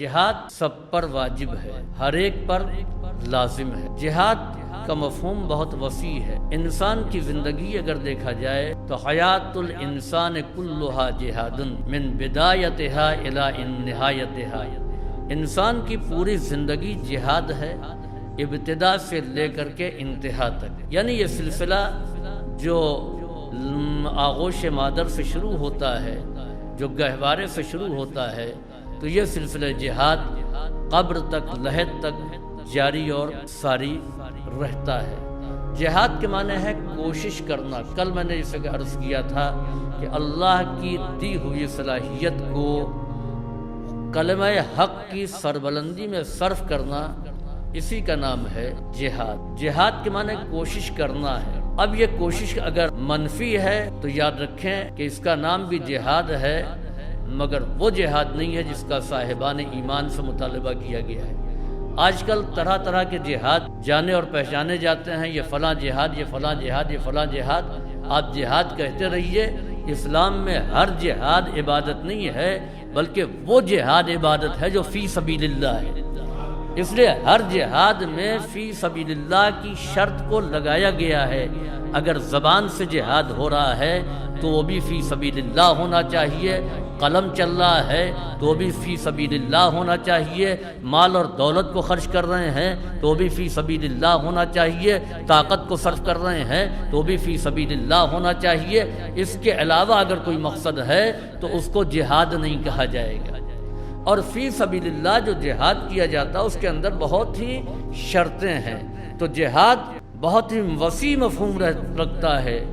جہاد سب پر واجب ہے، ہر ایک پر لازم ہے۔ جہاد کا مفہوم بہت وسیع ہے۔ انسان کی زندگی اگر دیکھا جائے تو حیات الانسان کلھا جہاد من بدایتها الی نہایتها، انسان کی پوری زندگی جہاد ہے، ابتدا سے لے کر کے انتہا تک۔ یعنی یہ سلسلہ جو آغوش مادر سے شروع ہوتا ہے، جو گہوارے سے شروع ہوتا ہے، تو یہ سلسلہ جہاد قبر تک، لحد تک جاری اور ساری رہتا ہے۔ جہاد کے معنی ہے کوشش کرنا۔ کل میں نے اسے عرض کیا تھا کہ اللہ کی دی ہوئی صلاحیت کو کلمہ حق کی سربلندی میں صرف کرنا، اسی کا نام ہے جہاد۔ جہاد کے معنی کوشش کرنا ہے۔ اب یہ کوشش اگر منفی ہے تو یاد رکھیں کہ اس کا نام بھی جہاد ہے، مگر وہ جہاد نہیں ہے جس کا صاحبان ایمان سے مطالبہ کیا گیا ہے۔ آج کل طرح طرح کے جہاد جانے اور پہچانے جاتے ہیں، یہ فلاں جہاد، یہ فلاں جہاد، یہ فلاں جہاد۔ آپ جہاد کہتے رہیے، اسلام میں ہر جہاد عبادت نہیں ہے، بلکہ وہ جہاد عبادت ہے جو فی سبیل اللہ ہے۔ اس لیے ہر جہاد میں فی سبیل اللہ کی شرط کو لگایا گیا ہے۔ اگر زبان سے جہاد ہو رہا ہے تو وہ بھی فی سبیل اللہ ہونا چاہیے، قلم چل رہا ہے تو وہ بھی فی سبیل اللہ ہونا چاہیے، مال اور دولت کو خرچ کر رہے ہیں تو وہ بھی فی سبیل اللہ ہونا چاہیے، طاقت کو صرف کر رہے ہیں تو وہ بھی فی سبیل اللہ ہونا چاہیے۔ اس کے علاوہ اگر کوئی مقصد ہے تو اس کو جہاد نہیں کہا جائے گا۔ اور فی سبیل اللہ جو جہاد کیا جاتا ہے اس کے اندر بہت ہی شرطیں ہیں، تو جہاد بہت ہی وسیع مفہوم رکھتا ہے۔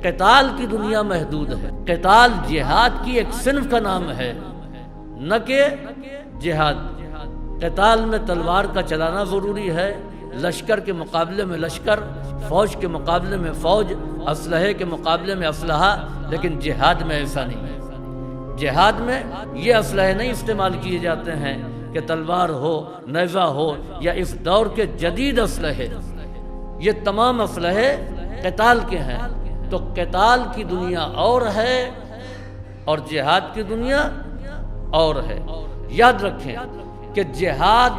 قتال کی دنیا محدود ہے، قتال جہاد کی ایک صنف کا نام ہے، نہ کہ جہاد۔ قتال میں تلوار کا چلانا ضروری ہے، لشکر کے مقابلے میں لشکر، فوج کے مقابلے میں فوج، اسلحے کے مقابلے میں اسلحہ، لیکن جہاد میں ایسا نہیں ہے۔ جہاد میں یہ اسلحے نہیں استعمال کیے جاتے ہیں کہ تلوار ہو، نیزہ ہو، یا اس دور کے جدید اسلحے، یہ تمام اسلحے قتال کے ہیں۔ تو قتال کی دنیا اور ہے اور جہاد کی دنیا اور ہے۔ یاد رکھیں کہ جہاد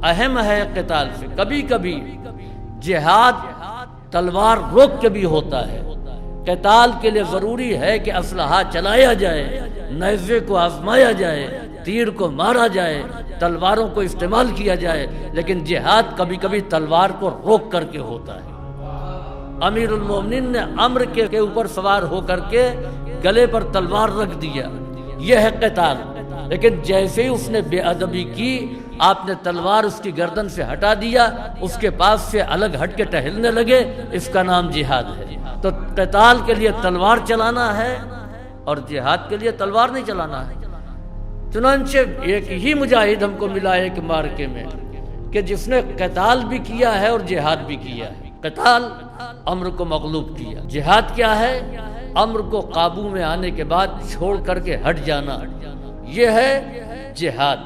اہم ہے قتال سے۔ کبھی کبھی جہاد تلوار روک کے بھی ہوتا ہے۔ قتال کے لیے ضروری ہے کہ اسلحہ چلایا جائے، نیزے کو آزمایا جائے، تیر کو مارا جائے، تلواروں کو استعمال کیا جائے، لیکن جہاد کبھی کبھی تلوار کو روک کر کے ہوتا ہے۔ امیر المومنین نے عمرو کے اوپر سوار ہو کر کے گلے پر تلوار رکھ دیا، یہ ہے قتال۔ لیکن جیسے ہی اس نے بے ادبی کی، آپ نے تلوار اس کی گردن سے ہٹا دیا، اس کے پاس سے الگ ہٹ کے ٹہلنے لگے، اس کا نام جہاد ہے۔ تو قتال کے لیے تلوار چلانا ہے اور جہاد کے لیے تلوار نہیں چلانا ہے۔ چنانچہ ایک ہی مجاہد ہم کو ملا ایک مارکے میں کہ جس نے قتال بھی کیا ہے اور جہاد بھی کیا ہے۔ قتال عمرو کو مغلوب کیا، جہاد کیا ہے؟ عمرو کو قابو میں آنے کے بعد چھوڑ کر کے ہٹ جانا، یہ ہے جہاد۔